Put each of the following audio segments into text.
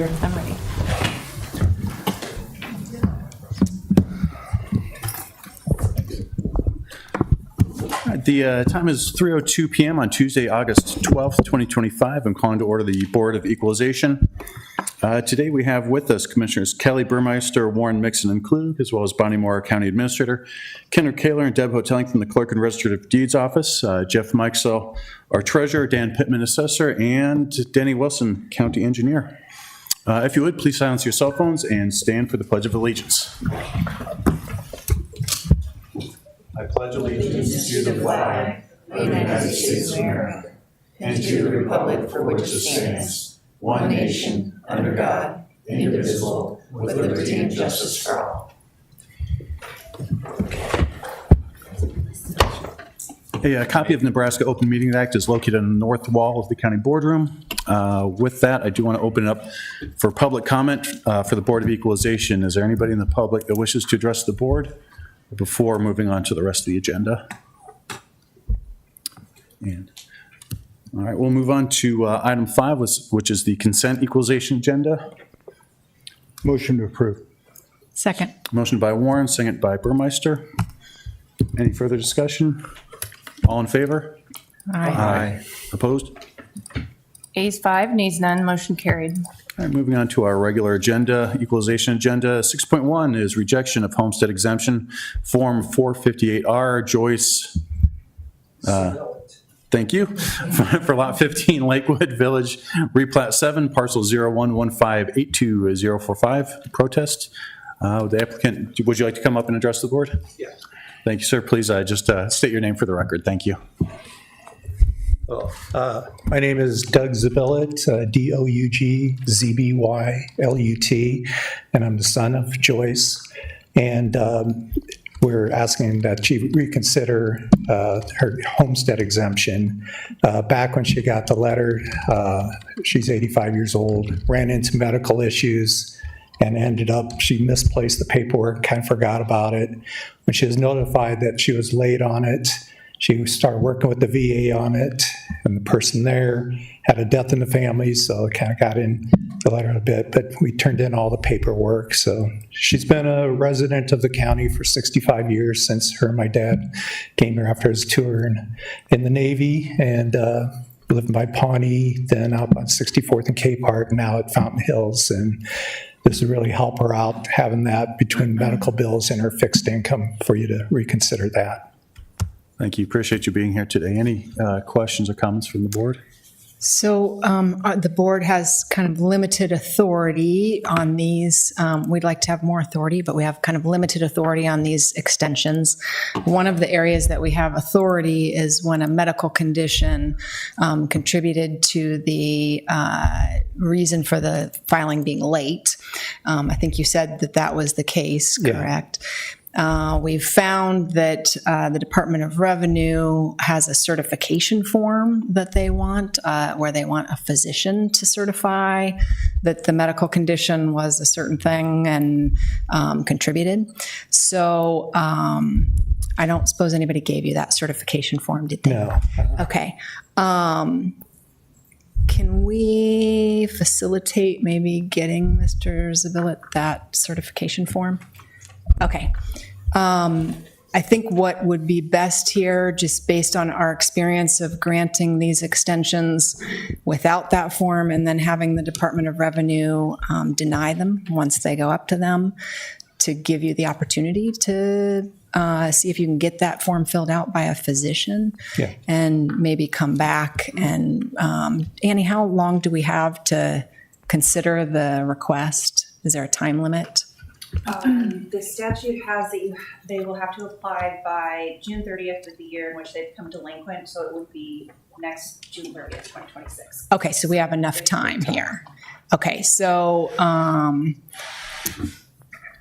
I'm ready. The time is 3:02 p.m. on Tuesday, August 12th, 2025. I'm calling to order the Board of Equalization. Today we have with us Commissioners Kelly Burmeister, Warren Mixon, and Klug, as well as Bonnie Moore, County Administrator, Kendra Kaler and Deb Hotellington, the Clerk and Register of Deeds Office, Jeff Mikesell, our Treasurer, Dan Pittman, Assessor, and Danny Wilson, County Engineer. If you would, please silence your cell phones and stand for the Pledge of Allegiance. I pledge allegiance to the flag of the United States of America and to the republic for which it stands, one nation, under God, indivisible, with liberty and justice for all. A copy of Nebraska Open Meetings Act is located on the north wall of the county boardroom. With that, I do want to open it up for public comment for the Board of Equalization. Is there anybody in the public that wishes to address the board before moving on to the rest of the agenda? And all right, we'll move on to item 5, which is the consent equalization agenda. Motion to approve. Second. Motion by Warren, second by Burmeister. Any further discussion? All in favor? Aye. Opposed? Ayes 5, nays none, motion carried. All right, moving on to our regular agenda, equalization agenda. 6.1 is rejection of homestead exemption, Form 458R, Joyce. Thank you. For Lot 15, Lakewood Village, Replat 7, Parcel 0115820045, protest. The applicant, would you like to come up and address the board? Yes. Thank you, sir. Please just state your name for the record. Thank you. Well, my name is Doug Zabillet, DougZbylut, and I'm the son of Joyce. And we're asking that she reconsider her homestead exemption. Back when she got the letter, she's 85 years old, ran into medical issues, and ended up, she misplaced the paperwork, kind of forgot about it. When she was notified that she was late on it, she started working with the VA on it, and the person there had a death in the family, so it kind of got in the letter a bit, but we turned in all the paperwork. So she's been a resident of the county for 65 years since her and my dad came here after his tour in the Navy, and living by Pawnee, then out on 64th and Capehart, and now at Fountain Hills. And this would really help her out, having that between medical bills and her fixed income, for you to reconsider that. Thank you. Appreciate you being here today. Any questions or comments from the board? So the board has kind of limited authority on these. We'd like to have more authority, but we have kind of limited authority on these extensions. One of the areas that we have authority is when a medical condition contributed to the reason for the filing being late. I think you said that that was the case, correct? We've found that the Department of Revenue has a certification form that they want, where they want a physician to certify that the medical condition was a certain thing and contributed. So I don't suppose anybody gave you that certification form, did they? No. Okay. Can we facilitate maybe getting Mr. Zabillet that certification form? Okay. I think what would be best here, just based on our experience of granting these extensions without that form and then having the Department of Revenue deny them once they go up to them, to give you the opportunity to see if you can get that form filled out by a physician, and maybe come back. And Annie, how long do we have to consider the request? Is there a time limit? The statute has that they will have to apply by June 30th of the year in which they become delinquent, so it would be next June 30th, 2026. Okay, so we have enough time here. Okay, so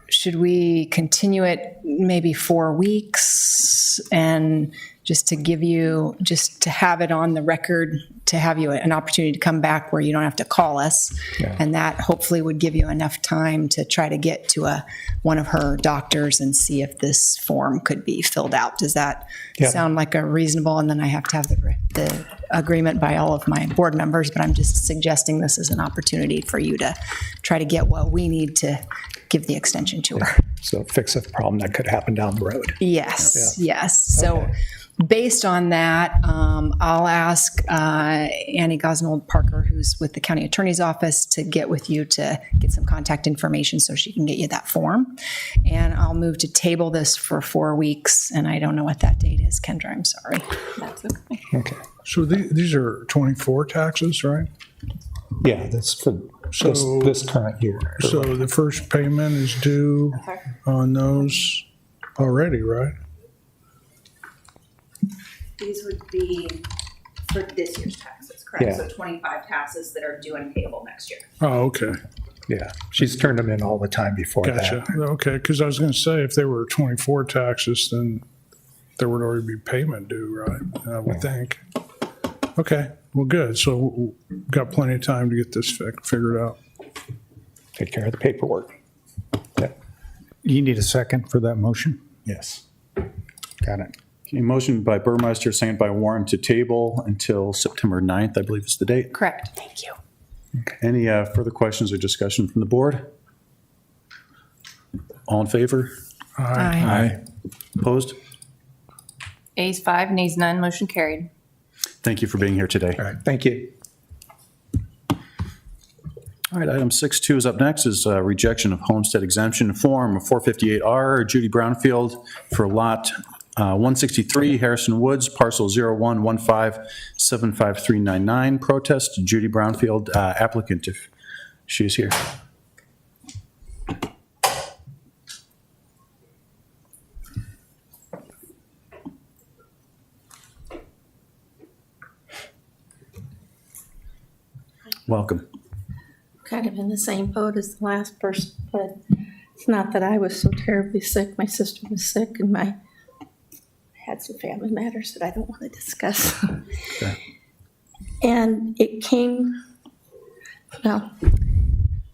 should we continue it maybe 4 weeks, and just to give you, just to have it on the record, to have you an opportunity to come back where you don't have to call us, and that hopefully would give you enough time to try to get to one of her doctors and see if this form could be filled out. Does that sound like a reasonable? And then I have to have the agreement by all of my board members, but I'm just suggesting this is an opportunity for you to try to get what we need to give the extension to her. So fix a problem that could happen down the road. Yes, yes. So based on that, I'll ask Annie Gosnold Parker, who's with the county attorney's office, to get with you to get some contact information so she can get you that form. And I'll move to table this for 4 weeks, and I don't know what that date is, Kendra, I'm sorry. That's okay. Okay. So these are 24 taxes, right? Yeah, that's for So- this current year. So the first payment is due on those already, right? These would be for this year's taxes, correct? Yeah. So 25 taxes that are due and payable next year. Oh, okay. Yeah, she's turned them in all the time before Gotcha. that. Okay, because I was going to say, if there were 24 taxes, then there would already be payment due, right? I would think. Okay, well, good. So we've got plenty of time to get this figured out. Take care of the paperwork. Yeah. You need a second for that motion? Yes. Got it. Okay, motion by Burmeister, second by Warren to table until September 9th, I believe is the date. Correct, thank you. Any further questions or discussion from the board? All in favor? Aye. Opposed? Ayes 5, nays none, motion carried. Thank you for being here today. All right, thank you. All right, item 6.2 is up next, is rejection of homestead exemption form 458R, Judy Brownfield for lot 163 Harrison Woods, parcel 0115753999. Protest, Judy Brownfield, applicant, if she is here. Welcome. Kind of in the same boat as the last person, but it's not that I was so terribly sick. My sister was sick, and I had some family matters that I don't want to discuss. Okay. And it came, well,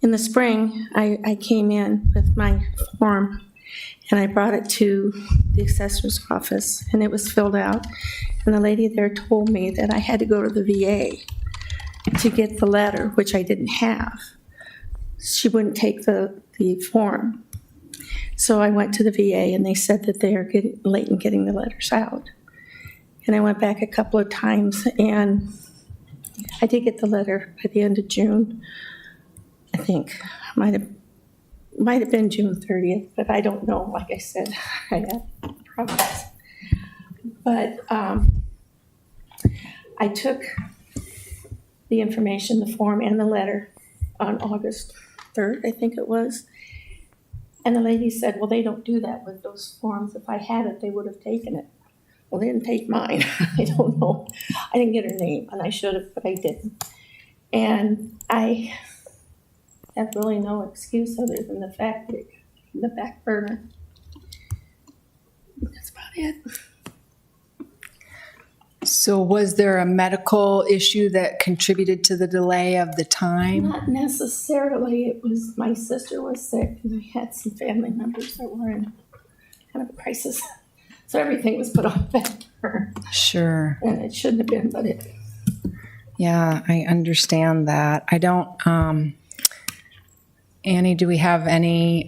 in the spring, I came in with my form, and I brought it to the assessor's office, and it was filled out. And the lady there told me that I had to go to the VA to get the letter, which I didn't have. She wouldn't take the form. So I went to the VA, and they said that they are getting late in getting the letters out. And I went back a couple of times, and I did get the letter by the end of June. I think might have been June 30th, but I don't know. Like I said, I had problems. But I took the information, the form, and the letter on August 3rd, I think it was. And the lady said, well, they don't do that with those forms. If I had it, they would have taken it. Well, they didn't take mine. I don't know. I didn't get her name, and I should have, but I didn't. And I have really no excuse other than the fact that the back burner. That's about it. So was there a medical issue that contributed to the delay of the time? Not necessarily. It was my sister was sick, and I had some family members that were in kind of a crisis. So everything was put on back burner, Sure. and it shouldn't have been, but it. Yeah, I understand that. I don't, Annie, do we have any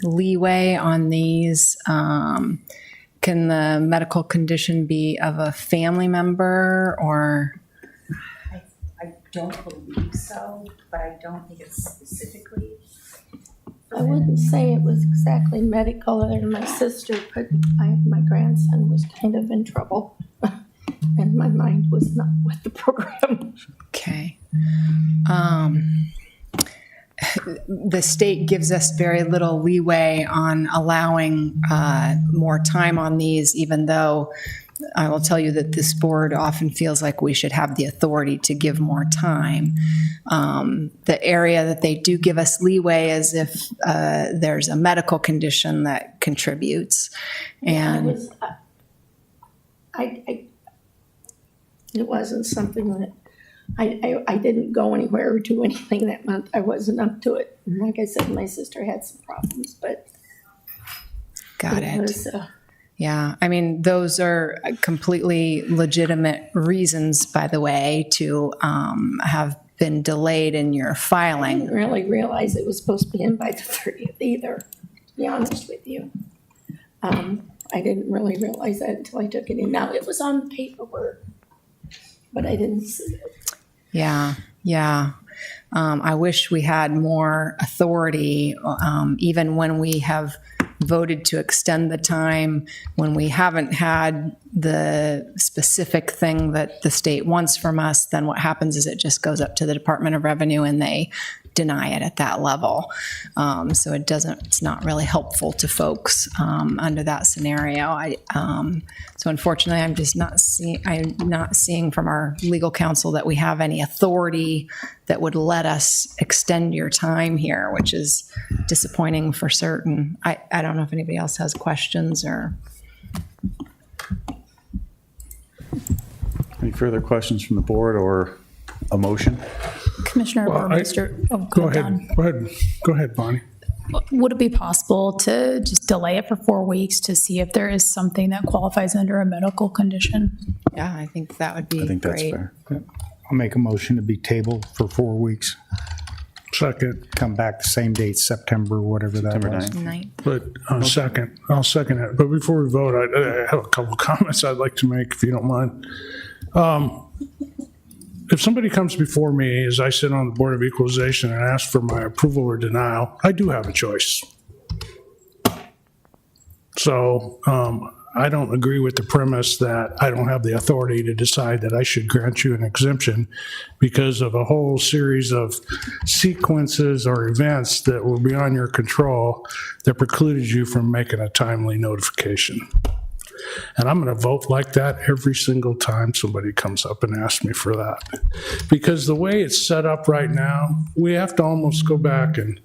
leeway on these? Can the medical condition be of a family member or? I don't believe so, but I don't think it's specifically. I wouldn't say it was exactly medical, other than my sister, but my grandson was kind of in trouble, and my mind was not with the program. Okay. The state gives us very little leeway on allowing more time on these, even though I will tell you that this board often feels like we should have the authority to give more time. The area that they do give us leeway is if there's a medical condition that contributes. And It wasn't something that, I didn't go anywhere or do anything that month. I wasn't up to it. And like I said, my sister had some problems, but got it. was Yeah, I mean, those are completely legitimate reasons, by the way, to have been delayed in your I filing. didn't really realize it was supposed to be in by the 30th either, to be honest with you. I didn't really realize that until I took it in. Now, it was on the paperwork, but I didn't see it. Yeah, yeah. I wish we had more authority, even when we have voted to extend the time, when we haven't had the specific thing that the state wants from us, then what happens is it just goes up to the Department of Revenue and they deny it at that level. So it's not really helpful to folks under that scenario. So unfortunately, I'm not seeing from our legal counsel that we have any authority that would let us extend your time here, which is disappointing for certain. I don't know if anybody else has questions or. Any further questions from the board or a motion? Commissioner Well, Burmeister. Go ahead, go ahead, Bonnie. Would it be possible to just delay it for 4 weeks to see if there is something that qualifies under a medical condition? Yeah, I think that would be I think that's great. fair. I'll make a motion to be tabled for 4 weeks. Second, Come back the same date, September, whatever that September was. 9th. Night. but I'll second it. But before we vote, I have a couple comments I'd like to make, if you don't mind. If somebody comes before me as I sit on the Board of Equalization and asks for my approval or denial, I do have a choice. So I don't agree with the premise that I don't have the authority to decide that I should grant you an exemption because of a whole series of sequences or events that were beyond your control that precluded you from making a timely notification. And I'm going to vote like that every single time somebody comes up and asks me for that. Because the way it's set up right now, we have to almost go back and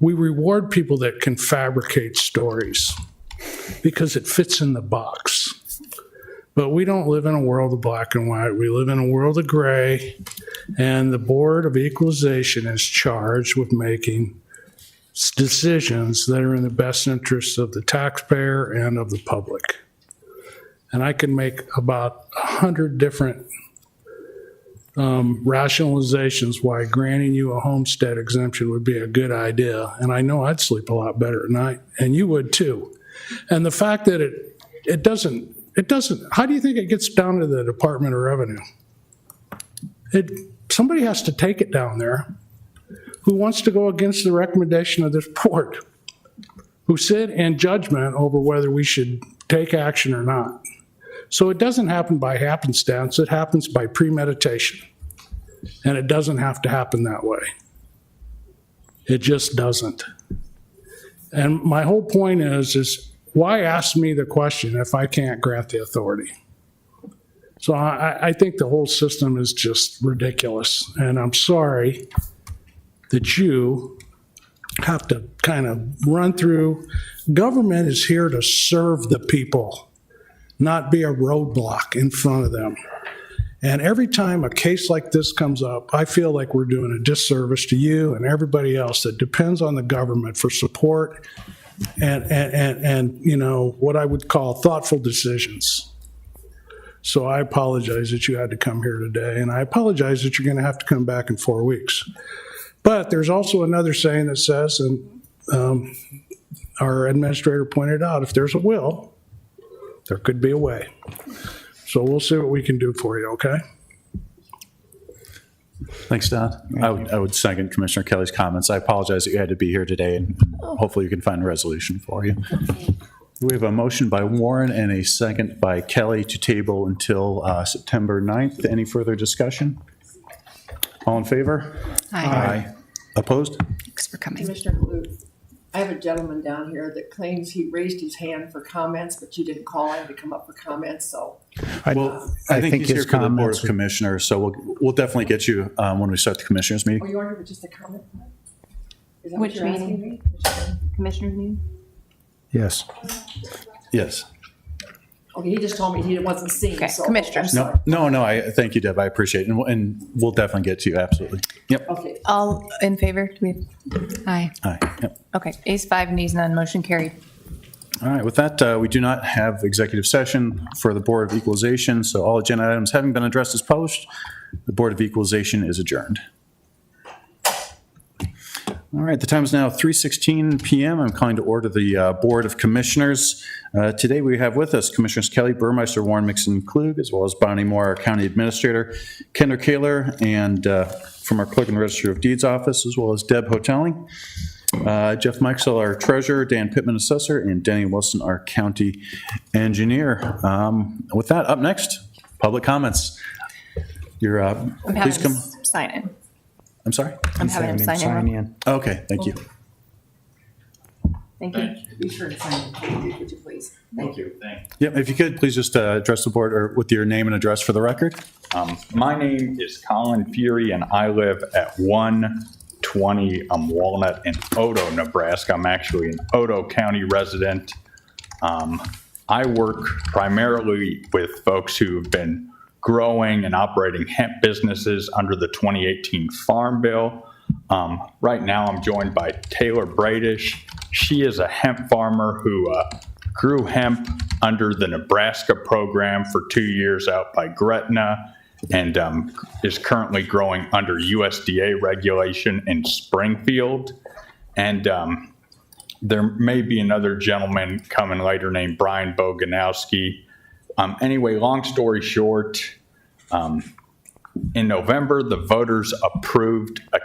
we reward people that can fabricate stories because it fits in the box. But we don't live in a world of black and white. We live in a world of gray. And the Board of Equalization is charged with making decisions that are in the best interests of the taxpayer and of the public. And I can make about 100 different rationalizations why granting you a homestead exemption would be a good idea. And I know I'd sleep a lot better at night, and you would too. And the fact that it doesn't, how do you think it gets down to the Department of Revenue? Somebody has to take it down there who wants to go against the recommendation of this board, who sit in judgment over whether we should take action or not. So it doesn't happen by happenstance, it happens by premeditation. And it doesn't have to happen that way. It just doesn't. And my whole point is why ask me the question if I can't grant the authority? So I think the whole system is just ridiculous. And I'm sorry that you have to kind of run through. Government is here to serve the people, not be a roadblock in front of them. And every time a case like this comes up, I feel like we're doing a disservice to you and everybody else that depends on the government for support and you know, what I would call thoughtful decisions. So I apologize that you had to come here today, and I apologize that you're going to have to come back in 4 weeks. But there's also another saying that says, and our administrator pointed out, if there's a will, there could be a way. So we'll see what we can do for you, okay? Thanks, Don. I would second Commissioner Kelly's comments. I apologize that you had to be here today, and hopefully you can find a resolution for you. We have a motion by Warren and a second by Kelly to table until September 9th. Any further discussion? All in favor? Aye. Opposed? Thanks for coming. Commissioner Blue, I have a gentleman down here that claims he raised his hand for comments, but you didn't call him to come up for comments, so. Well, I think he's here his for the Board comments of Commissioners, so we'll definitely get you when we start the Commissioners meeting. Oh, you are here for just a comment? Is that what Which you're asking meeting? me? Commissioners meeting? Yes. Yes. Okay, he just told me he wasn't seen, Okay, so. commissioners. I'm sorry. No, I thank you, Deb. I appreciate it. And we'll definitely get to you, absolutely. Yep. Okay, All in favor? Do we? Aye. Aye. Yep. Okay, A's 5, nays none, motion carried. All right, with that, we do not have executive session for the Board of Equalization, so all agenda items having been addressed as published, the Board of Equalization is adjourned. All right, the time is now 3:16 p.m. I'm calling to order the Board of Commissioners. Today we have with us Commissioners Kelly Burmeister, Warren Mixon Klug, as well as Bonnie Moore, our County Administrator, Kendra Kaler, and from our Clerk and Register of Deeds Office, as well as Deb Hotelling. Jeff Meixel, our treasurer, Dan Pittman, assessor, and Denny Wilson, our county engineer. With that, up next, public comments. You're I'm please having come. him sign in. I'm sorry. I'm having him sign in. Okay, thank you. Thank you. Be sure to sign it, would you please? Thank you. Yep, if you could, please just address the board or with your name and address for the record. My name is Colin Fury, and I live at 120 Walnut in Odo, Nebraska. I'm actually an Odo County resident. I work primarily with folks who have been growing and operating hemp businesses under the 2018 Farm Bill. Right now, I'm joined by Taylor Bradish. She is a hemp farmer who grew hemp under the Nebraska program for 2 years out by Gretna, and is currently growing under USDA regulation in Springfield. And there may be another gentleman coming later named Brian Boganowski. Anyway, long story short, in November, the voters approved a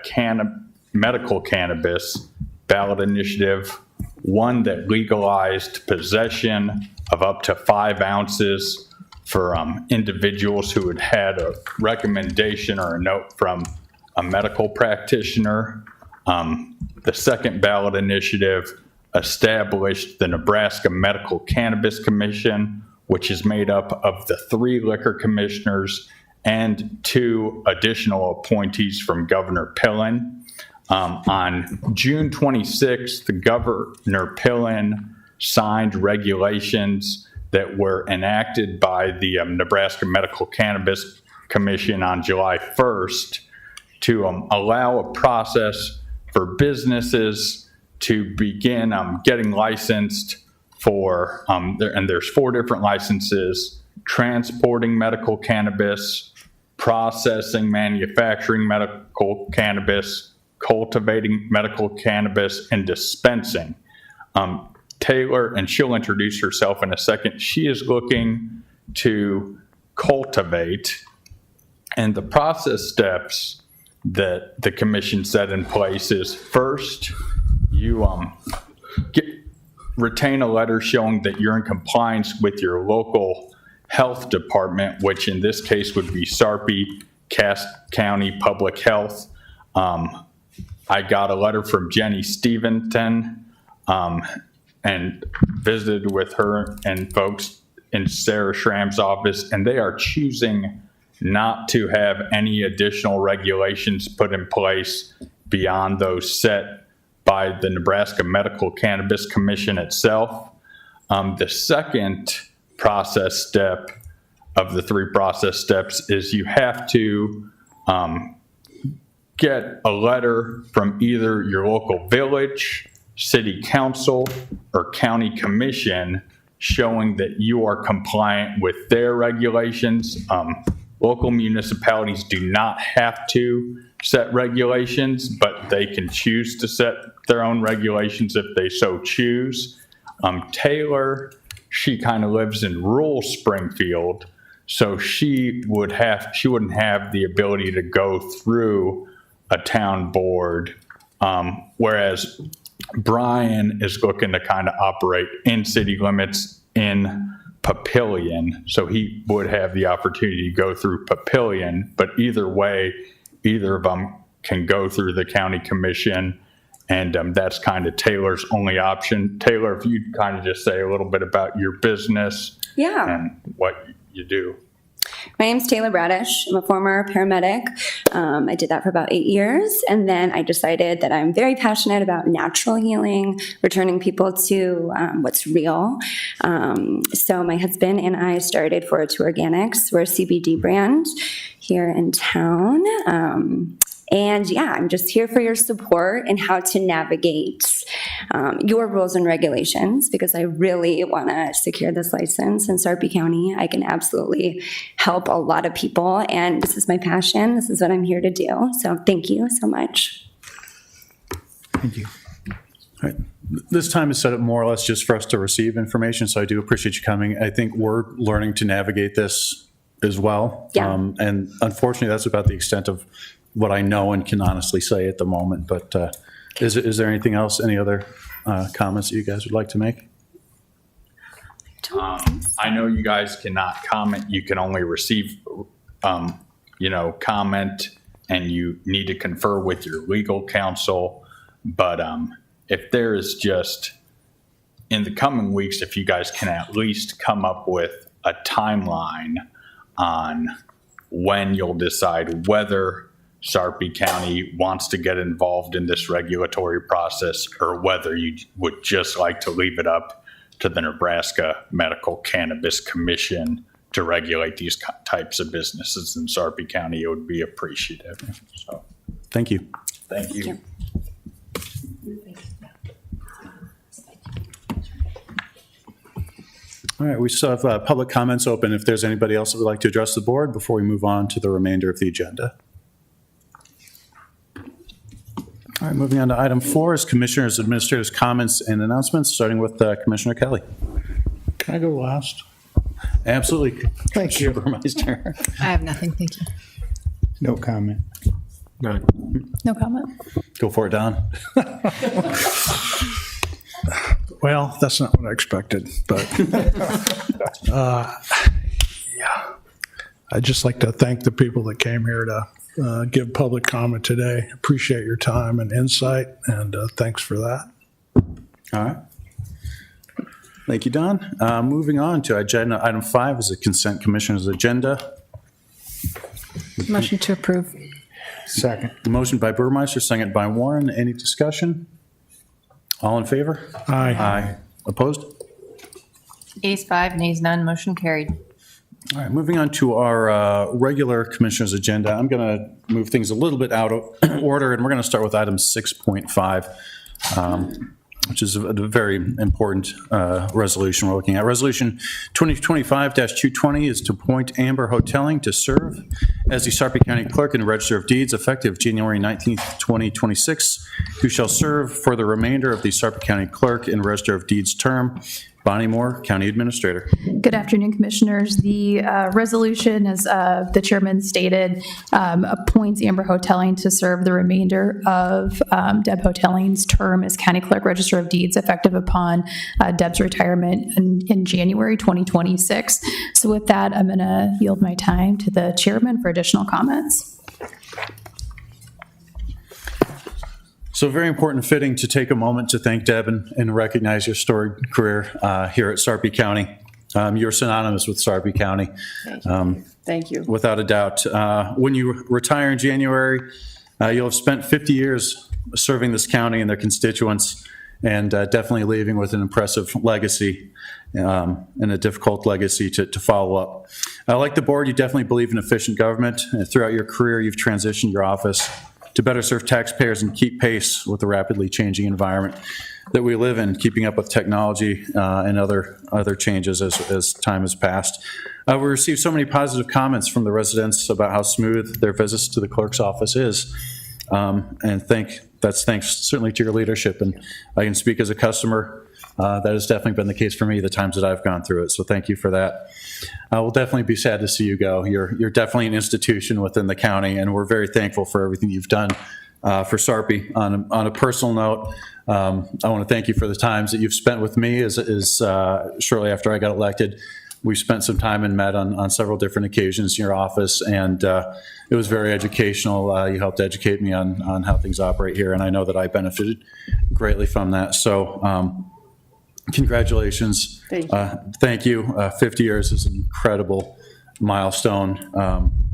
medical cannabis ballot initiative, one that legalized possession of up to 5 ounces for individuals who had had a recommendation or a note from a medical practitioner. The second ballot initiative established the Nebraska Medical Cannabis Commission, which is made up of the 3 liquor commissioners and 2 additional appointees from Governor Pillen. On June 26th, Governor Pillen signed regulations that were enacted by the Nebraska Medical Cannabis Commission on July 1st to allow a process for businesses to begin getting licensed for, and there's 4 different licenses: transporting medical cannabis, processing, manufacturing medical cannabis, cultivating medical cannabis, and dispensing. Taylor, and she'll introduce herself in a second, she is looking to cultivate, and the process steps that the commission set in place is, first, you retain a letter showing that you're in compliance with your local health department, which in this case would be Sarpy, Cass County Public Health. I got a letter from Jenny Stevenson and visited with her and folks in Sarah Schramm's office, and they are choosing not to have any additional regulations put in place beyond those set by the Nebraska Medical Cannabis Commission itself. The second process step of the 3 process steps is you have to get a letter from either your local village, city council, or county commission showing that you are compliant with their regulations. Local municipalities do not have to set regulations, but they can choose to set their own regulations if they so choose. Taylor, she kind of lives in rural Springfield, so she wouldn't have the ability to go through a town board, whereas Brian is looking to kind of operate in city limits in Papillion, so he would have the opportunity to go through Papillion, but either way, either of them can go through the county commission, and that's kind of Taylor's only option. Taylor, if you'd kind of just say a little bit about your business and what you do. My name's Taylor Bradish. I'm a former paramedic. I did that for about 8 years, and then I decided that I'm very passionate about natural healing, returning people to what's real. So my husband and I started Forward to Organics. We're a CBD brand here in town. And yeah, I'm just here for your support and how to navigate your rules and regulations, because I really want to secure this license in Sarpy County. I can absolutely help a lot of people, and this is my passion. This is what I'm here to do. So thank you so much. Thank you. All right. This time is set up more or less just for us to receive information, so I do appreciate you coming. I think we're learning to navigate this as well. Yeah. And unfortunately, that's about the extent of what I know and can honestly say at the moment. But is there anything else, any other comments that you guys would like to make? I know you guys cannot comment. You can only receive, comment, and you need to confer with your legal counsel. But if there is just, in the coming weeks, if you guys can at least come up with a timeline on when you'll decide whether Sarpy County wants to get involved in this regulatory process, or whether you would just like to leave it up to the Nebraska Medical Cannabis Commission to regulate these types of businesses in Sarpy County, it would be appreciative. So, Thank you. thank you. Thank you. All right, we still have public comments open if there's anybody else that would like to address the board before we move on to the remainder of the agenda. All right, moving on to item 4 is Commissioners, Administrators' comments and announcements, starting with Commissioner Kelly. Can I go last? Absolutely. Thank you. Supervisor. I have nothing, thank you. No comment. No comment. Go for it, Don. Well, that's not what I expected, but yeah. I'd just like to thank the people that came here to give public comment today. Appreciate your time and insight, and thanks for that. All right. Thank you, Don. Moving on to agenda item 5 is the consent commissioner's agenda. Motion to approve. Second. Motion by Burmeister, second by Warren. Any discussion? All in favor? Aye. Aye. Opposed? Ayes 5, nays none, motion carried. All right, moving on to our regular commissioner's agenda. I'm going to move things a little bit out of order, and we're going to start with item 6.5, which is a very important resolution we're looking at. Resolution 2025-220 is to appoint Amber Hotelling to serve as the Sarpy County Clerk and Register of Deeds effective January 19th, 2026, who shall serve for the remainder of the Sarpy County Clerk and Register of Deeds term. Bonnie Moore, County Administrator. Good afternoon, Commissioners. The resolution, as the chairman stated, appoints Amber Hotelling to serve the remainder of Deb Hotelling's term as County Clerk Register of Deeds effective upon Deb's retirement in January 2026. So with that, I'm going to yield my time to the chairman for additional comments. So very important and fitting to take a moment to thank Deb and recognize your storied career here at Sarpy County. You're synonymous with Sarpy County. Thank you. Without a doubt. When you retire in January, you'll have spent 50 years serving this county and their constituents, and definitely leaving with an impressive legacy and a difficult legacy to follow up. Like the board, you definitely believe in efficient government. Throughout your career, you've transitioned your office to better serve taxpayers and keep pace with the rapidly changing environment that we live in, keeping up with technology and other changes as time has passed. We received so many positive comments from the residents about how smooth their visits to the clerk's office is. And that's thanks certainly to your leadership. And I can speak as a customer. That has definitely been the case for me the times that I've gone through it. So thank you for that. I will definitely be sad to see you go. You're definitely an institution within the county, and we're very thankful for everything you've done for Sarpy. On a personal note, I want to thank you for the times that you've spent with me as shortly after I got elected. We spent some time and met on several different occasions in your office, and it was very educational. You helped educate me on how things operate here, and I know that I benefited greatly from that. So congratulations. Thank you. 50 years is an incredible milestone,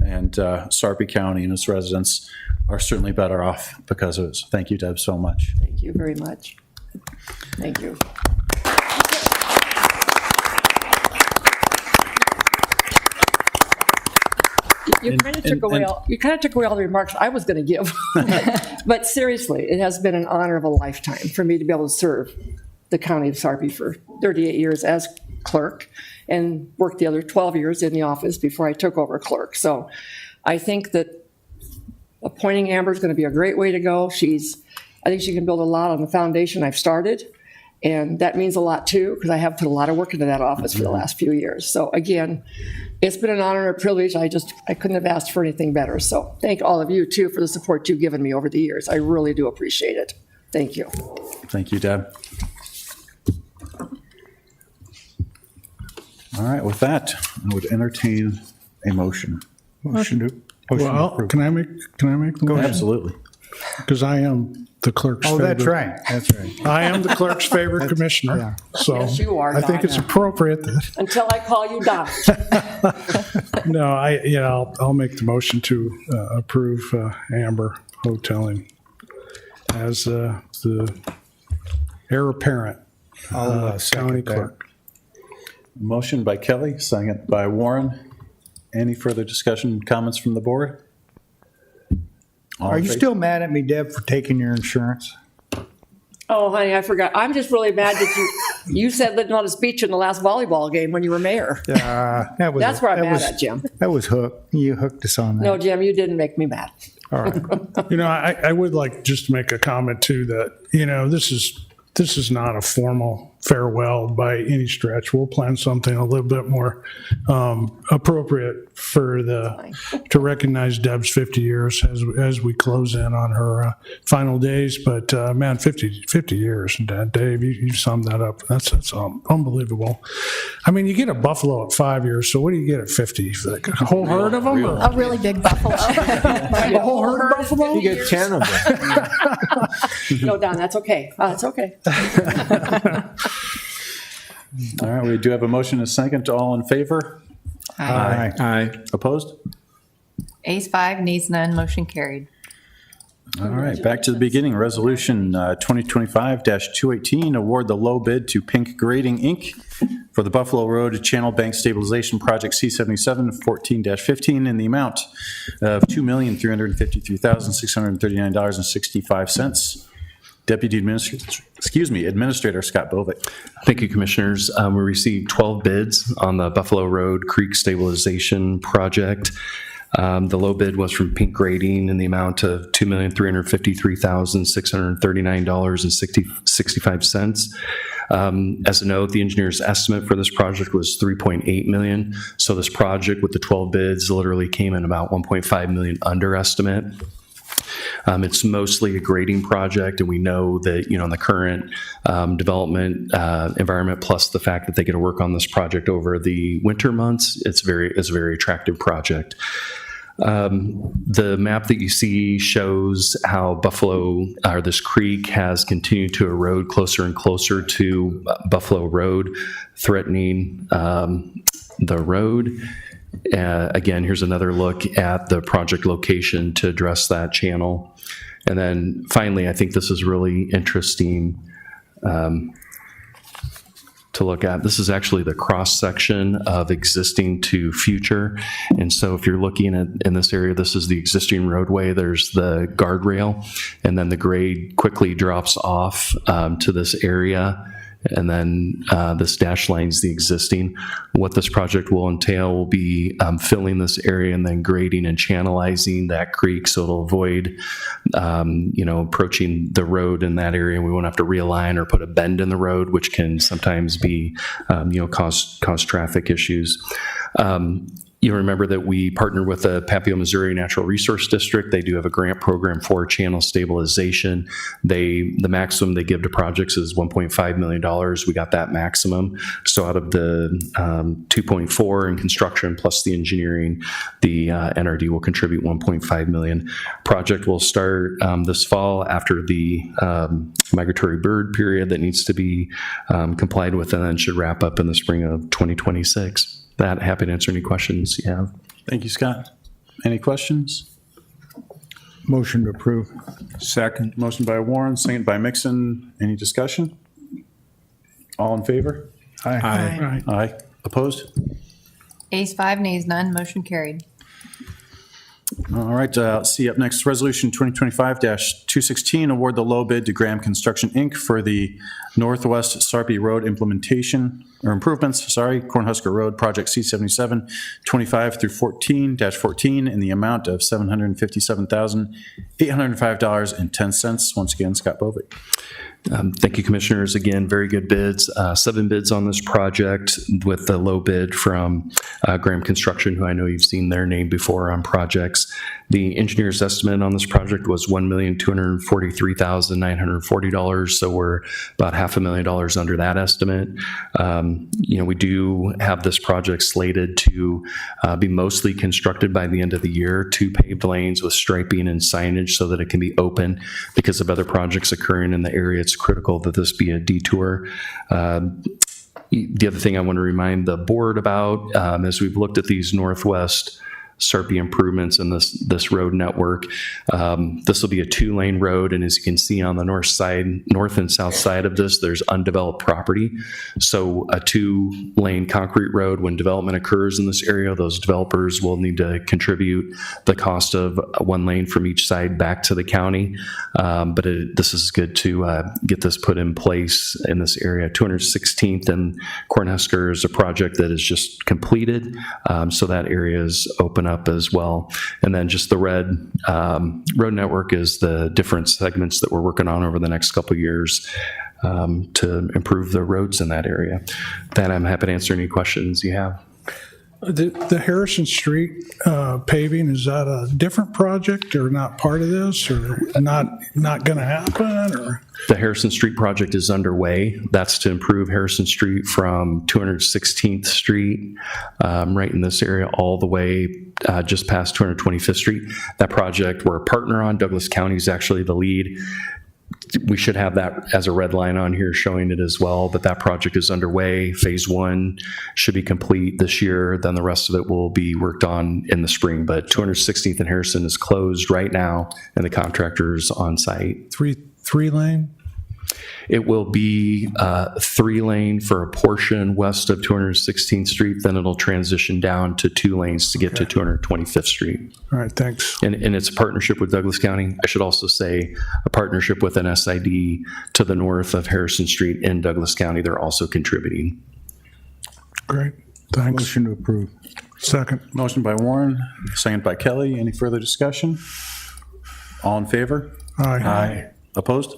and Sarpy County and its residents are certainly better off because of it. So thank you, Deb, so much. Thank you very much. Thank you. You kind of took away all the remarks I was going to give. But seriously, it has been an honor of a lifetime for me to be able to serve the county of Sarpy for 38 years as clerk and worked the other 12 years in the office before I took over clerk. So I think that appointing Amber is going to be a great way to go. I think she can build a lot on the foundation I've started. And that means a lot too, because I have put a lot of work into that office for the last few years. So again, it's been an honor and a privilege. I couldn't have asked for anything better. So thank all of you too for the support you've given me over the years. I really do appreciate it. Thank you. Thank you, Deb. All right, with that, I would entertain a motion. Motion to Well, approve. can I make the motion? Absolutely. Because I am the clerk's Oh, favorite. that's right, that's right. I am the clerk's favorite commissioner. yeah. So Yes, you are, I think it's Donna. appropriate that, Until I call you Don. no, I'll make the motion to approve Amber Hoteling as the heir apparent I'll second county that. clerk. Motion by Kelly, second by Warren. Any further discussion, comments from the board? All Are in you favor? still mad at me, Deb, for taking your insurance? Oh, honey, I forgot. I'm just really mad that you said living on a speech in the last volleyball game when you were mayor. That was, That's where I'm that mad was- at, Jim. That was hooked. You hooked us on that. No, Jim, you didn't make me mad. All right. I would like just to make a comment too that, this is not a formal farewell by any stretch. We'll plan something a little bit more appropriate to recognize Deb's 50 years as we close in on her final days. But man, 50 years, Dave, you summed that up. That's unbelievable. I mean, you get a buffalo at 5 years, so what do you get at 50? Like a whole herd of them? Or A really big buffalo. a whole herd of buffalo? You get 10 of them. No, Don, that's okay. That's okay. All right, we do have a motion and a second. All in favor? Aye. Opposed? Ayes 5, nays none, motion carried. All right, back to the beginning. Resolution 2025-218, award the low bid to Pink Grading, Inc. for the Buffalo Road Channel Bank Stabilization Project C77 14-15 in the amount of $2,353,639.65. Deputy Administrator Scott Bovick. Thank you, Commissioners. We received 12 bids on the Buffalo Road Creek Stabilization Project. The low bid was from Pink Grading in the amount of $2,353,639.65. As a note, the engineer's estimate for this project was $3.8 million. So this project with the 12 bids literally came in about $1.5 million under estimate. It's mostly a grading project, and we know that, in the current development environment, plus the fact that they get to work on this project over the winter months, it's a very attractive project. The map that you see shows how this creek has continued to erode closer and closer to Buffalo Road, threatening the road. Again, here's another look at the project location to address that channel. And then finally, I think this is really interesting to look at. This is actually the cross-section of existing to future. And so if you're looking at in this area, this is the existing roadway. There's the guardrail, and then the grade quickly drops off to this area. And then this dash line is the existing. What this project will entail will be filling this area and then grading and channelizing that creek so it'll avoid, approaching the road in that area. We won't have to realign or put a bend in the road, which can sometimes be, cause traffic issues. You'll remember that we partnered with the Papio, Missouri Natural Resource District. They do have a grant program for channel stabilization. The maximum they give to projects is $1.5 million. We got that maximum. So out of the 2.4 in construction plus the engineering, the NRD will contribute $1.5 million. Project will start this fall after the migratory bird period that needs to be complied with, and then should wrap up in the spring of 2026. Happy to answer any questions you have. Thank you, Scott. Any questions? Motion to approve. Second. Motion by Warren, second by Mixon. Any discussion? All in favor? Aye. Right. Aye. Opposed? Ayes 5, nays none, motion carried. All right, see up next, Resolution 2025-216, award the low bid to Graham Construction, Inc. for the Northwest Sarpy Road implementation, or improvements, Cornhusker Road, Project C77, 25 through 14-14, in the amount of $757,805.10. Once again, Scott Bovick. Thank you, Commissioners. Again, very good bids. 7 bids on this project, with the low bid from Graham Construction, who I know you've seen their name before on projects. The engineer's estimate on this project was $1,243,940, so we're about $500,000 under that estimate. We do have this project slated to be mostly constructed by the end of the year, 2 paved lanes with striping and signage so that it can be open. Because of other projects occurring in the area, it's critical that this be a detour. The other thing I want to remind the board about, as we've looked at these Northwest Sarpy improvements in this road network, this will be a 2-lane road, and as you can see on the north and south side of this, there's undeveloped property. So a 2-lane concrete road, when development occurs in this area, those developers will need to contribute the cost of 1 lane from each side back to the county. But this is good to get this put in place in this area. 216th and Cornhusker is a project that is just completed, so that area is open up as well. And then just the red road network is the different segments that we're working on over the next couple of years to improve the roads in that area. Then I'm happy to answer any questions you have. The Harrison Street paving, is that a different project or not part of this, or not going to happen? Or The Harrison Street project is underway. That's to improve Harrison Street from 216th Street, right in this area, all the way just past 225th Street. That project we're a partner on. Douglas County is actually the lead. We should have that as a red line on here showing it as well, but that project is underway. Phase 1 should be complete this year. Then the rest of it will be worked on in the spring. But 216th and Harrison is closed right now, and the contractor's on site. three lane? It will be 3-lane for a portion west of 216th Street. Then it'll transition down to 2 lanes to get to 225th Street. All right, thanks. And it's a partnership with Douglas County. I should also say a partnership with an SID to the north of Harrison Street in Douglas County. They're also contributing. Great, thanks. Motion to approve. Second. Motion by Warren, second by Kelly. Any further discussion? All in favor? Aye. Opposed?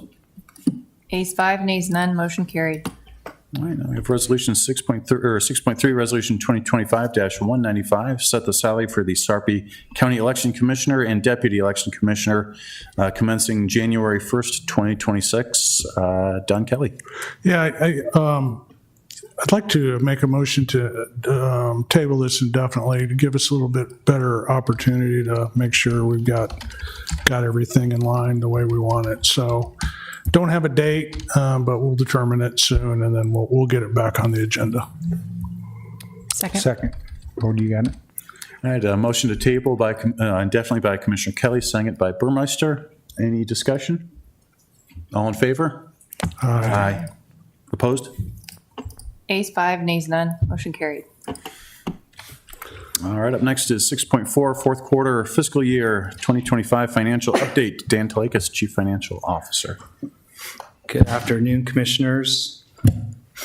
Ayes 5, nays none, motion carried. All right, now we have Resolution 6.3, Resolution 2025-195, set the salary for the Sarpy County Election Commissioner and Deputy Election Commissioner commencing January 1st, 2026. Don Kelly. Yeah, I'd like to make a motion to table this indefinitely to give us a little bit better opportunity to make sure we've got everything in line the way we want it. So don't have a date, but we'll determine it soon, and then we'll get it back on the agenda. Second. Cody, you got it? All right, motion to table by indefinitely by Commissioner Kelly, second by Burmeister. Any discussion? All in favor? Aye. Opposed? Ayes 5, nays none, motion carried. All right, up next is 6.4, fourth quarter fiscal year 2025 financial update. Dan Talekas, Chief Financial Officer. Good afternoon, Commissioners.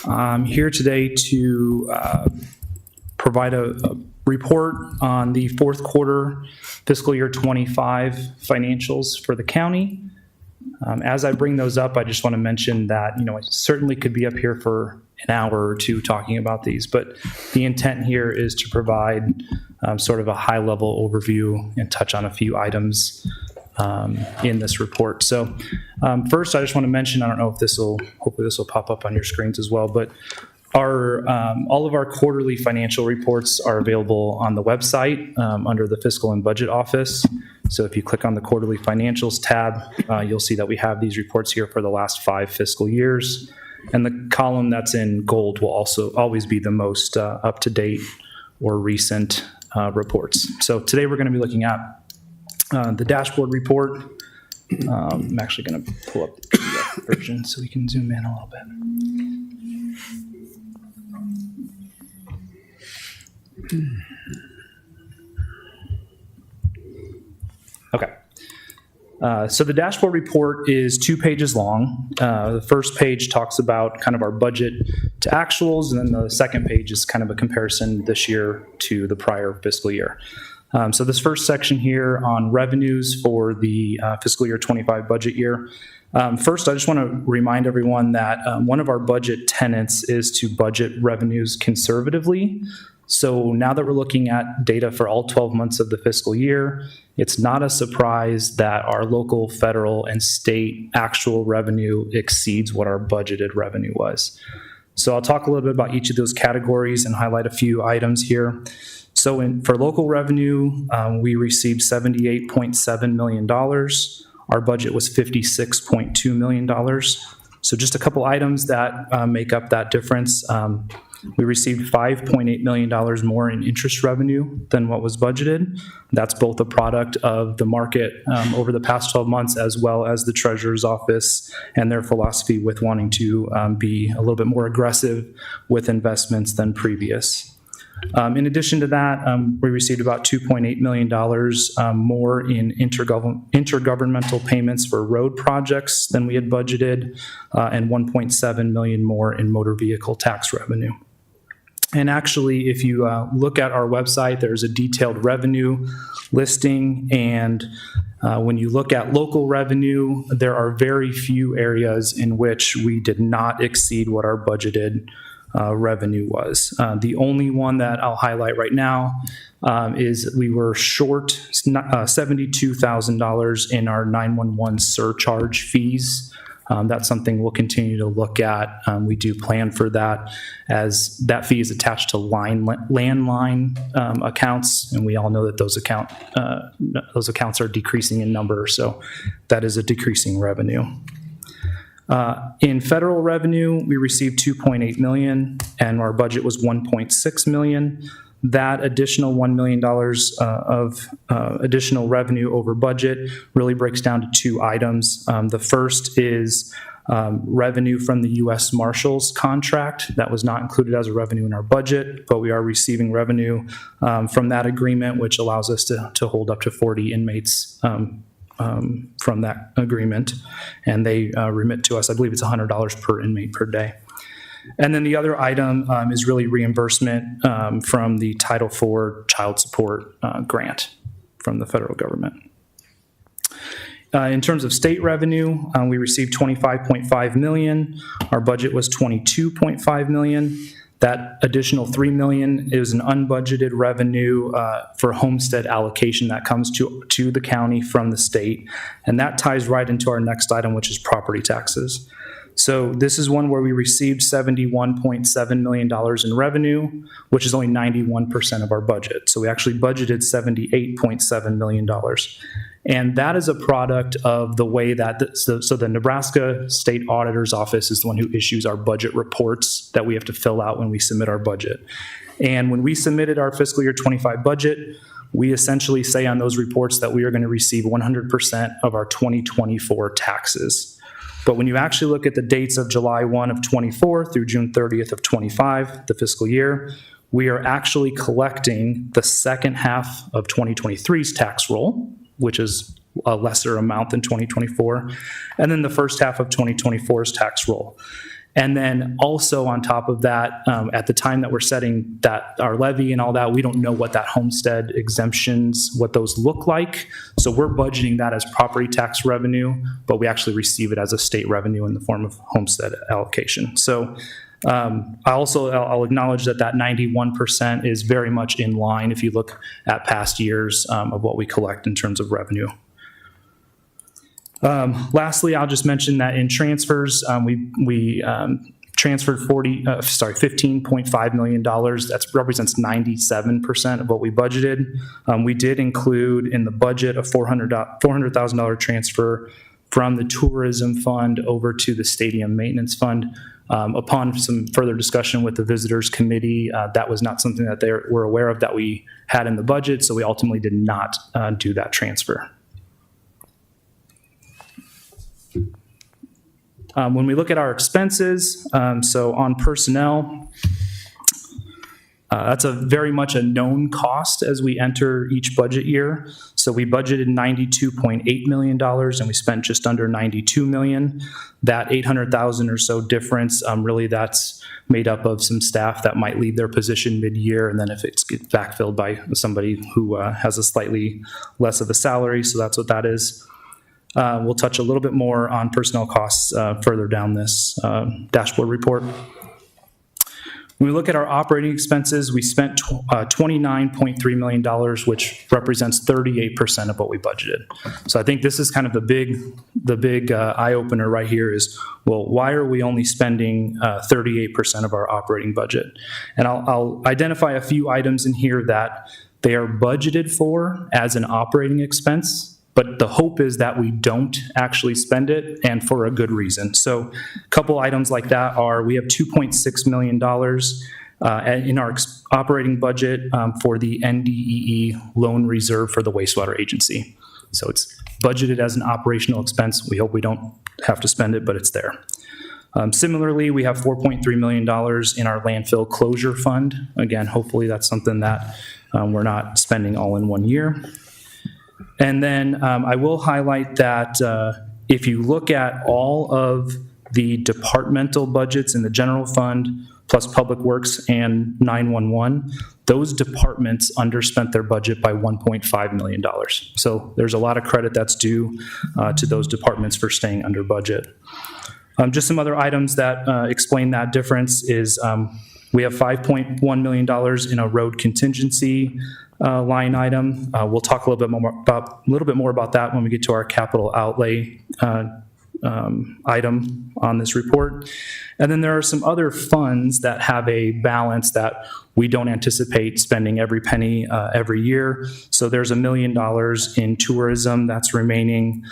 I'm here today to provide a report on the fourth quarter fiscal year 25 financials for the county. As I bring those up, I just want to mention that, I certainly could be up here for an hour or two talking about these, but the intent here is to provide sort of a high-level overview and touch on a few items in this report. So first, I just want to mention, I don't know if hopefully this will pop up on your screens as well, but all of our quarterly financial reports are available on the website under the Fiscal and Budget Office. So if you click on the quarterly financials tab, you'll see that we have these reports here for the last 5 fiscal years. And the column that's in gold will also always be the most up-to-date or recent reports. So today we're going to be looking at the dashboard report. I'm actually going to pull up the PDF version so we can zoom in a little bit. So the dashboard report is 2 pages long. The first page talks about kind of our budget to actuals, and then the second page is kind of a comparison this year to the prior fiscal year. So this first section here on revenues for the fiscal year 25 budget year. First, I just want to remind everyone that one of our budget tenets is to budget revenues conservatively. So now that we're looking at data for all 12 months of the fiscal year, it's not a surprise that our local, federal, and state actual revenue exceeds what our budgeted revenue was. So I'll talk a little bit about each of those categories and highlight a few items here. So for local revenue, we received $78.7 million. Our budget was $56.2 million. So just a couple items that make up that difference. We received $5.8 million more in interest revenue than what was budgeted. That's both a product of the market over the past 12 months, as well as the Treasurer's Office and their philosophy with wanting to be a little bit more aggressive with investments than previous. In addition to that, we received about $2.8 million more in intergovernmental payments for road projects than we had budgeted, and $1.7 million more in motor vehicle tax revenue. And actually, if you look at our website, there's a detailed revenue listing. And when you look at local revenue, there are very few areas in which we did not exceed what our budgeted revenue was. The only one that I'll highlight right now is we were short $72,000 in our 911 surcharge fees. That's something we'll continue to look at. We do plan for that, as that fee is attached to landline accounts, and we all know that those accounts are decreasing in number, so that is a decreasing revenue. In federal revenue, we received $2.8 million, and our budget was $1.6 million. That additional $1 million of additional revenue over budget really breaks down to 2 items. The first is revenue from the U.S. Marshals contract. That was not included as a revenue in our budget, but we are receiving revenue from that agreement, which allows us to hold up to 40 inmates from that agreement. And they remit to us, I believe it's $100 per inmate per day. And then the other item is really reimbursement from the Title IV child support grant from the federal government. In terms of state revenue, we received $25.5 million. Our budget was $22.5 million. That additional $3 million is an unbudgeted revenue for homestead allocation that comes to the county from the state. And that ties right into our next item, which is property taxes. So this is one where we received $71.7 million in revenue, which is only 91% of our budget. So we actually budgeted $78.7 million. And that is a product of the way that, so the Nebraska State Auditor's Office is the one who issues our budget reports that we have to fill out when we submit our budget. And when we submitted our fiscal year 25 budget, we essentially say on those reports that we are going to receive 100% of our 2024 taxes. But when you actually look at the dates of July 1 of 24 through June 30th of 25, the fiscal year, we are actually collecting the second half of 2023's tax roll, which is a lesser amount than 2024, and then the first half of 2024's tax roll. And then also on top of that, at the time that we're setting that our levy and all that, we don't know what that homestead exemptions, what those look like. So we're budgeting that as property tax revenue, but we actually receive it as a state revenue in the form of homestead allocation. So I'll acknowledge that 91% is very much in line if you look at past years of what we collect in terms of revenue. Lastly, I'll just mention that in transfers, we transferred $15.5 million. That represents 97% of what we budgeted. We did include in the budget a $400,000 transfer from the tourism fund over to the stadium maintenance fund. Upon some further discussion with the visitors committee, that was not something that they were aware of that we had in the budget, so we ultimately did not do that transfer. When we look at our expenses, so on personnel, That's a very much a known cost as we enter each budget year. So we budgeted $92.8 million and we spent just under $92 million. That $800,000 or so difference, really that's made up of some staff that might leave their position mid-year, and then if it's backfilled by somebody who has a slightly less of a salary, so that's what that is. We'll touch a little bit more on personnel costs further down this dashboard report. When we look at our operating expenses, we spent $29.3 million, which represents 38% of what we budgeted. So I think this is kind of the big eye-opener right here is, well, why are we only spending 38% of our operating budget? And I'll identify a few items in here that they are budgeted for as an operating expense, but the hope is that we don't actually spend it, and for a good reason. So a couple items like that are, we have $2.6 million in our operating budget for the NDEE loan reserve for the wastewater agency. So it's budgeted as an operational expense. We hope we don't have to spend it, but it's there. Similarly, we have $4.3 million in our landfill closure fund. Again, hopefully that's something that we're not spending all in one year. And then I will highlight that if you look at all of the departmental budgets in the general fund, plus Public Works and 911, those departments underspent their budget by $1.5 million. So there's a lot of credit that's due to those departments for staying under budget. Just some other items that explain that difference is we have $5.1 million in a road contingency line item. We'll talk a little bit more about that when we get to our capital outlay item on this report. And then there are some other funds that have a balance that we don't anticipate spending every penny every year. So there's $1 million in tourism that's remaining.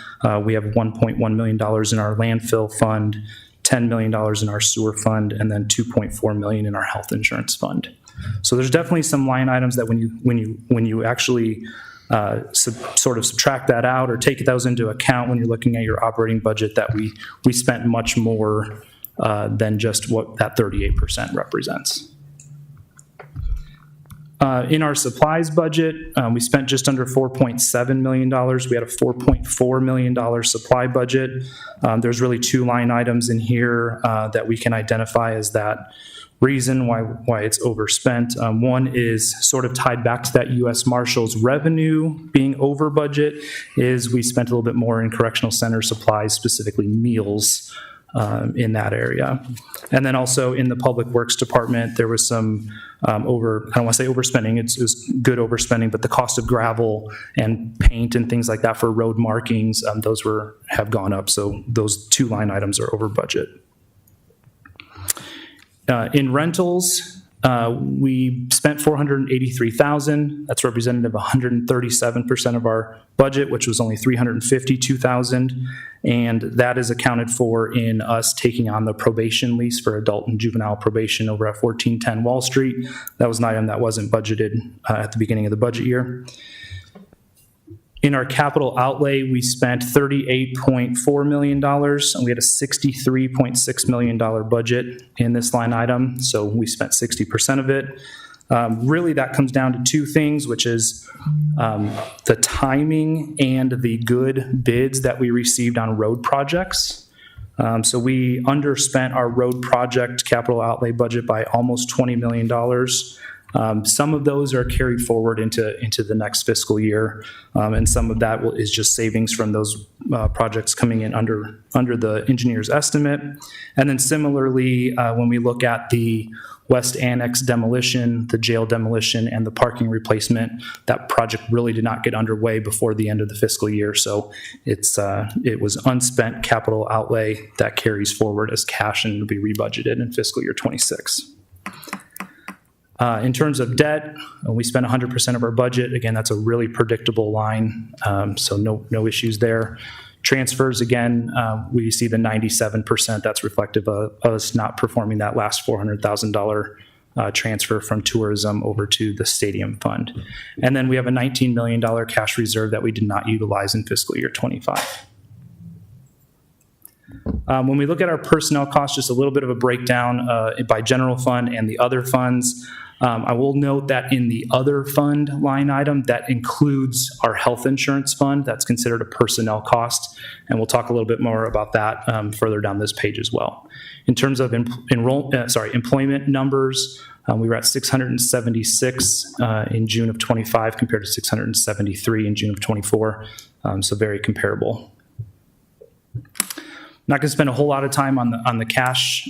We have $1.1 million in our landfill fund, $10 million in our sewer fund, and then $2.4 million in our health insurance fund. So there's definitely some line items that when you actually sort of subtract that out or take those into account when you're looking at your operating budget, that we spent much more than just what that 38% represents. In our supplies budget, we spent just under $4.7 million. We had a $4.4 million supply budget. There's really two line items in here that we can identify as that reason why it's overspent. One is sort of tied back to that U.S. Marshals revenue being over budget, is we spent a little bit more in correctional center supplies, specifically meals, in that area. And then also in the Public Works Department, there was some I don't want to say overspending, it was good overspending, but the cost of gravel and paint and things like that for road markings, those have gone up. So those two line items are over budget. In rentals, we spent $483,000. That's representative of 137% of our budget, which was only $352,000. And that is accounted for in us taking on the probation lease for adult and juvenile probation over at 1410 Wall Street. That was an item that wasn't budgeted at the beginning of the budget year. In our capital outlay, we spent $38.4 million, and we had a $63.6 million budget in this line item, so we spent 60% of it. Really, that comes down to two things, which is the timing and the good bids that we received on road projects. So we underspent our road project capital outlay budget by almost $20 million. Some of those are carried forward into the next fiscal year, and some of that is just savings from those projects coming in under the engineer's estimate. And then similarly, when we look at the West Annex demolition, the jail demolition, and the parking replacement, that project really did not get underway before the end of the fiscal year. So it was unspent capital outlay that carries forward as cash and will be rebudgeted in fiscal year 26. In terms of debt, we spent 100% of our budget. Again, that's a really predictable line, so no issues there. Transfers, again, we see the 97%. That's reflective of us not performing that last $400,000 transfer from tourism over to the stadium fund. And then we have a $19 million cash reserve that we did not utilize in fiscal year 25. When we look at our personnel costs, just a little bit of a breakdown by general fund and the other funds. I will note that in the other fund line item, that includes our health insurance fund. That's considered a personnel cost, and we'll talk a little bit more about that further down this page as well. In terms of employment numbers, we were at 676 in June of 25 compared to 673 in June of 24, so very comparable. Not going to spend a whole lot of time on the cash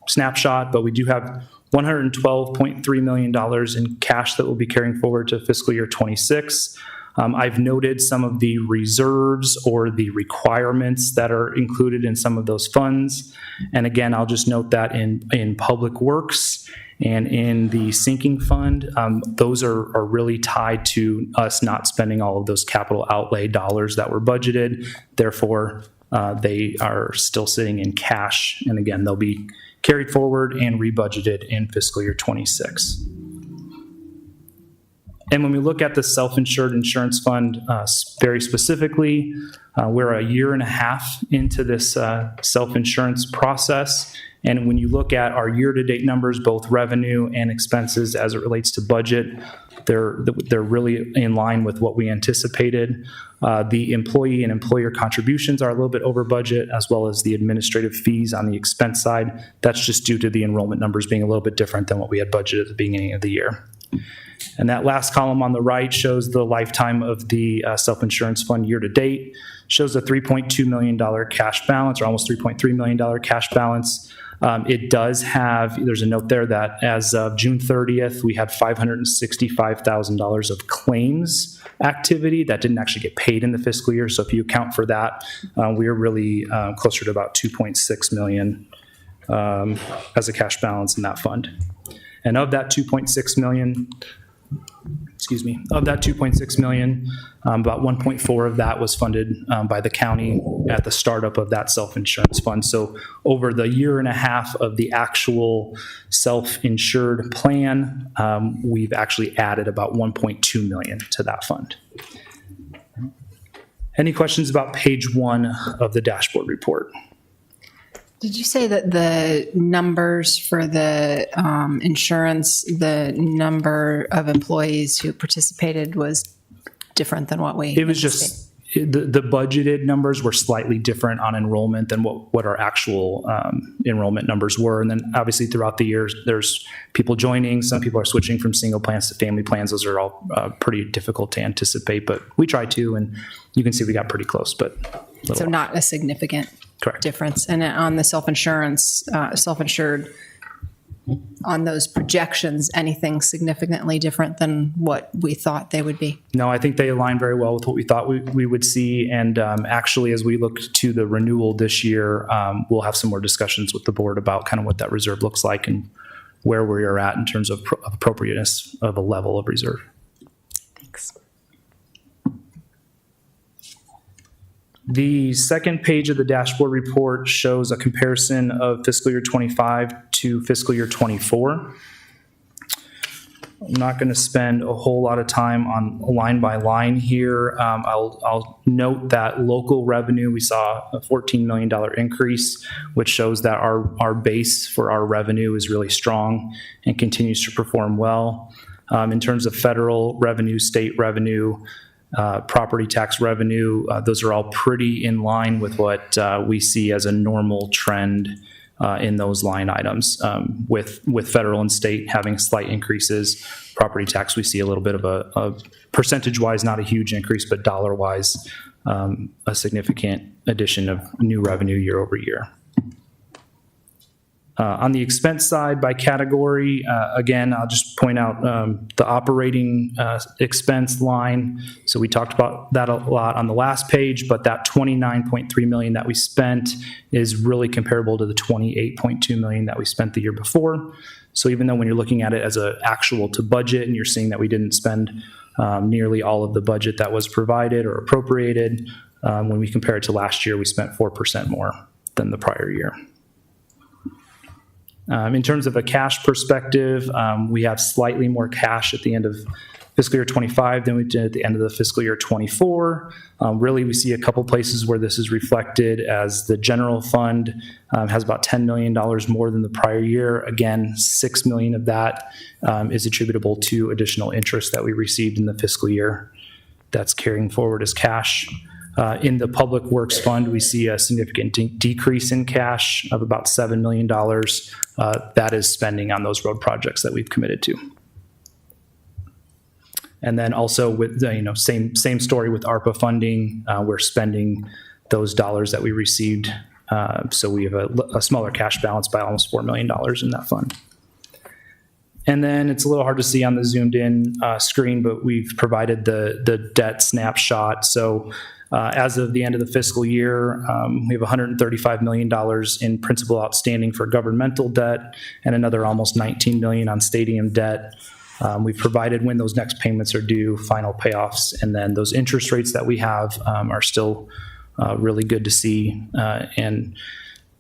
snapshot, but we do have $112.3 million in cash that we'll be carrying forward to fiscal year 26. I've noted some of the reserves or the requirements that are included in some of those funds. And again, I'll just note that in Public Works and in the sinking fund, those are really tied to us not spending all of those capital outlay dollars that were budgeted. Therefore, they are still sitting in cash. And again, they'll be carried forward and rebudgeted in fiscal year 26. And when we look at the self-insured insurance fund very specifically, we're a year and a half into this self-insurance process. And when you look at our year-to-date numbers, both revenue and expenses as it relates to budget, they're really in line with what we anticipated. The employee and employer contributions are a little bit over budget, as well as the administrative fees on the expense side. That's just due to the enrollment numbers being a little bit different than what we had budgeted at the beginning of the year. And that last column on the right shows the lifetime of the self-insurance fund year to date, shows a $3.2 million cash balance, or almost $3.3 million cash balance. It does have, there's a note there that as of June 30th, we had $565,000 of claims activity that didn't actually get paid in the fiscal year. So if you account for that, we are really closer to about $2.6 million as a cash balance in that fund. And of that $2.6 million, about 1.4 of that was funded by the county at the startup of that self-insurance fund. So over the year and a half of the actual self-insured plan, we've actually added about 1.2 million to that fund. Any questions about page 1 of the dashboard report? Did you say that the numbers for the insurance, the number of employees who participated was different than what we? It was just, the budgeted numbers were slightly different on enrollment than what our actual enrollment numbers were. And then obviously throughout the years, there's people joining. Some people are switching from single plans to family plans. Those are all pretty difficult to anticipate, but we try to, and you can see we got pretty close, but. So not a significant Correct. difference. And on the self-insurance, self-insured, on those projections, anything significantly different than what we thought they would be? No, I think they align very well with what we thought we would see. And actually, as we look to the renewal this year, we'll have some more discussions with the board about kind of what that reserve looks like and where we are at in terms of appropriateness of a level of reserve. Thanks. The second page of the dashboard report shows a comparison of fiscal year 25 to fiscal year 24. I'm not going to spend a whole lot of time on line by line here. I'll note that local revenue, we saw a $14 million increase, which shows that our base for our revenue is really strong and continues to perform well. In terms of federal revenue, state revenue, property tax revenue, those are all pretty in line with what we see as a normal trend in those line items. With federal and state having slight increases, property tax we see a little bit of a percentage-wise, not a huge increase, but dollar-wise, a significant addition of new revenue year over year. On the expense side by category, again, I'll just point out the operating expense line. So we talked about that a lot on the last page, but that $29.3 million that we spent is really comparable to the $28.2 million that we spent the year before. So even though when you're looking at it as an actual to budget and you're seeing that we didn't spend nearly all of the budget that was provided or appropriated, when we compare it to last year, we spent 4% more than the prior year. In terms of a cash perspective, we have slightly more cash at the end of fiscal year 25 than we did at the end of the fiscal year 24. Really, we see a couple places where this is reflected as the general fund has about $10 million more than the prior year. Again, $6 million of that is attributable to additional interest that we received in the fiscal year that's carrying forward as cash. In the Public Works Fund, we see a significant decrease in cash of about $7 million. That is spending on those road projects that we've committed to. And then also with the, same story with ARPA funding, we're spending those dollars that we received. So we have a smaller cash balance by almost $4 million in that fund. And then it's a little hard to see on the zoomed in screen, but we've provided the debt snapshot. So as of the end of the fiscal year, we have $135 million in principal outstanding for governmental debt and another almost $19 million on stadium debt. We've provided when those next payments are due, final payoffs, and then those interest rates that we have are still really good to see. And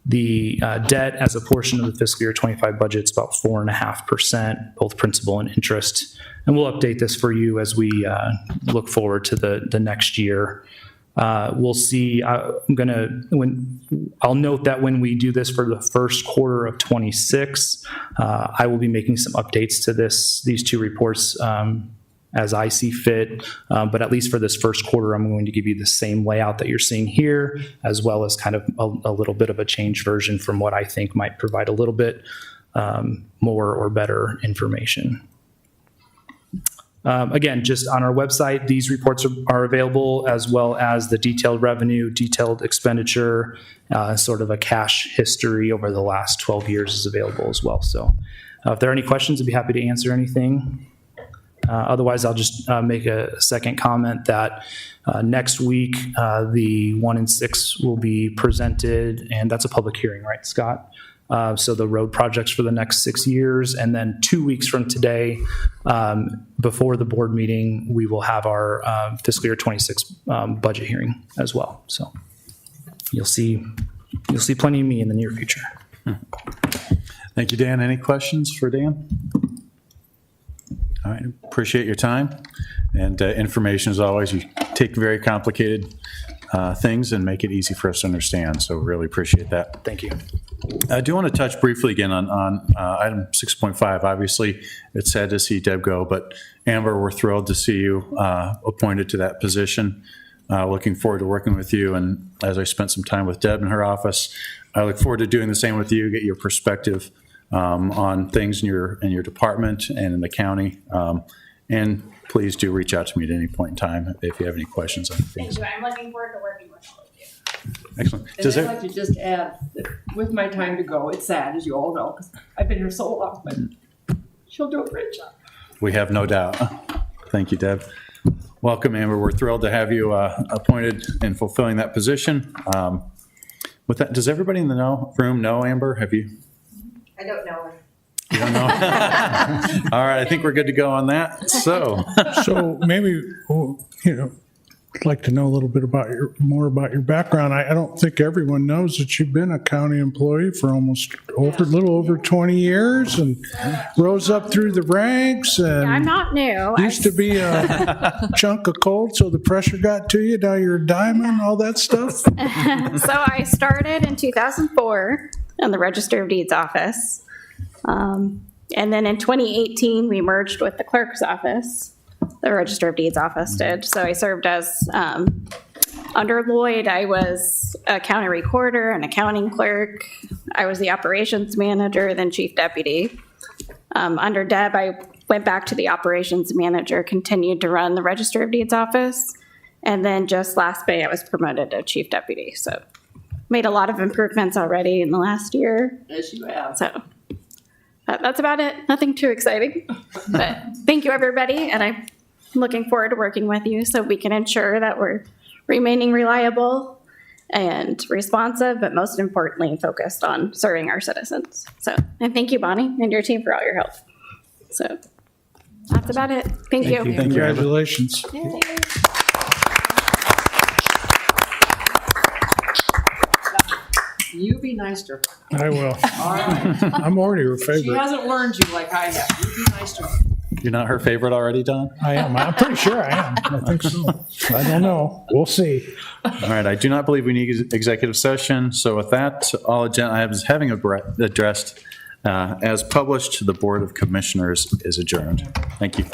the debt as a portion of the fiscal year 25 budget is about 4.5%, both principal and interest. And we'll update this for you as we look forward to the next year. We'll see. I'll note that when we do this for the first quarter of 26, I will be making some updates to these two reports as I see fit. But at least for this first quarter, I'm going to give you the same layout that you're seeing here, as well as kind of a little bit of a changed version from what I think might provide a little bit more or better information. Again, just on our website, these reports are available, as well as the detailed revenue, detailed expenditure, sort of a cash history over the last 12 years is available as well. So if there are any questions, I'd be happy to answer anything. Otherwise, I'll just make a second comment that next week, the 1 and 6 will be presented, and that's a public hearing, right, Scott? So the road projects for the next 6 years, and then 2 weeks from today, before the board meeting, we will have our fiscal year 26 budget hearing as well. So you'll see plenty of me in the near future. Thank you, Dan. Any questions for Dan? All right, appreciate your time and information as always. You take very complicated things and make it easy for us to understand. So really appreciate that. Thank you. I do want to touch briefly again on item 6.5. Obviously, it's sad to see Deb go, but Amber, we're thrilled to see you appointed to that position. Looking forward to working with you. And as I spent some time with Deb in her office, I look forward to doing the same with you, get your perspective on things in your department and in the county. And please do reach out to me at any point in time if you have any questions on things. Thank you. I'm looking forward to working with all of you. Excellent. And I'd like to just add that with my time to go, it's sad, as you all know, because I've been here so long, but she'll do a great job. We have no doubt. Thank you, Deb. Welcome, Amber. We're thrilled to have you appointed and fulfilling that position. With that, does everybody in the room know Amber? Have you? I don't know her. You don't know? All right, I think we're good to go on that. So maybe, I'd like to know a little bit more about your background. I don't think everyone knows that you've been a county employee for almost a little over 20 years and rose up through the ranks and I'm not new. used to be a chunk of coal, so the pressure got to you. Now you're a diamond, all that stuff. So I started in 2004 in the Register of Deeds office. And then in 2018, we merged with the clerk's office. The Register of Deeds office did. So I served as, under Lloyd, I was a county recorder and accounting clerk. I was the operations manager, then chief deputy. Under Deb, I went back to the operations manager, continued to run the Register of Deeds office. And then just last May, I was promoted to chief deputy. So made a lot of improvements already in the last year. Yes, you have. So that's about it. Nothing too exciting. But thank you, everybody. And I'm looking forward to working with you so we can ensure that we're remaining reliable and responsive, but most importantly, focused on serving our citizens. So, and thank you, Bonnie, and your team for all your help. So that's about it. Thank you. Congratulations. Yay. You be nice to her. I will. All right. I'm already her She favorite. hasn't learned you like I have. You be nice to her. You're not her favorite already, Don? I am. I'm pretty sure I am. I think so. I don't know. We'll see. All right, I do not believe we need executive session. So with that, all agenda items having addressed as published, the Board of Commissioners is adjourned. Thank you.